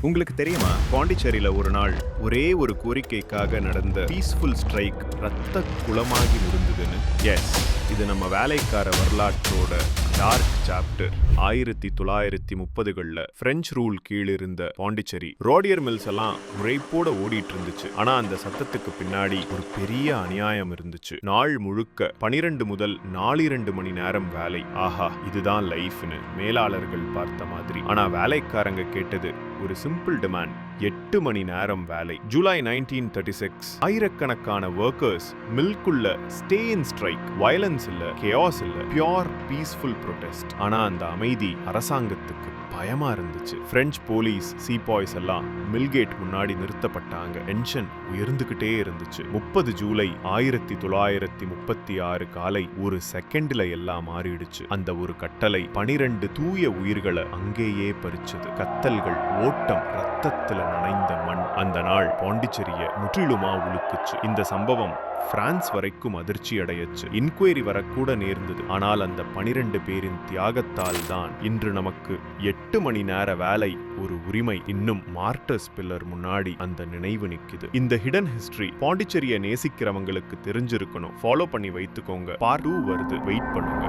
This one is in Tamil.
உங்களுக்கு தெரியுமா, பாண்டிச்சேரியில ஒரு நாள் ஒரே ஒரு கோரிக்கைக்காக நடந்த பீஸ்ஃபுல் ஸ்ட்ரைக் ரத்த குளமாகி முடிந்ததுன்னு. எஸ், இது நம்ம வேலைக்கார வரலாற்றோட டார்க் சாப்டர். 1930களில் பிரெஞ்சு ரூல் கீழ் இருந்த பாண்டிச்சேரி ரோடியர் மில்ஸ் எல்லாம் உழைப்போட ஓடிட்டு இருந்துச்சு. ஆனா அந்த சத்தத்துக்கு பின்னாடி ஒரு பெரிய அநியாயம் இருந்துச்சு. நாள் முழுக்க 12 முதல் 4 மணி நேரம் வேலை. ஆஹா, இதுதான் லைஃப்னு மேலாளர்கள் பார்த்த மாதிரி. ஆனா வேலைக்காரங்க கேட்டது ஒரு சிம்பிள் டிமாண்ட்: 8 மணி நேரம் வேலை. ஜூலை 1936 ஆயிரக்கணக்கான ஒர்க்கர்ஸ் மில்குள்ள ஸ்டே இன் ஸ்ட்ரைக். வயலன்ஸ் இல்ல, கேஆஸ் இல்ல, பியூர் பீஸ்ஃபுல் ப்ரொடெஸ்ட். ஆனா அந்த அமைதி அரசாங்கத்துக்கு பயமா இருந்துச்சு. பிரெஞ்சு போலீஸ், சீபாய்ஸ் எல்லாம் மில்கேட் முன்னாடி நிறுத்தப்பட்டாங்க. டென்ஷன் உயர்ந்துகிட்டே இருந்துச்சு. 30 ஜூலை 1936 காலை ஒரு செகண்ட்ல எல்லாம் மாறிடுச்சு. அந்த ஒரு கட்டளை 12 தூய உயிர்களை அங்கேயே பறிச்சது. கத்தல்கள், ஓட்டம், ரத்தத்துல நனைந்த மண். அந்த நாள் பாண்டிச்சேரிய முற்றிலுமா உலுக்குச்சு. இந்த சம்பவம் பிரான்ஸ் வரைக்கும் அதிர்ச்சி அடையச்சு. இன்குயரி வரக்கூட நேர்ந்தது. ஆனால் அந்த 12 பேரின் தியாகத்தால் தான் இன்று நமக்கு 8 மணி நேர வேலை ஒரு உரிமை. இன்னும் மார்டர்ஸ் பில்லர் முன்னாடி அந்த நினைவு நிக்குது. இந்த ஹிடன் ஹிஸ்டரி பாண்டிச்சேரியை நேசிக்கிறவங்களுக்கு தெரிஞ்சிருக்கணும். ஃபாலோ பண்ணி வைத்துக்கோங்க. பார்ட் 2 வருது, வெயிட் பண்ணுங்க.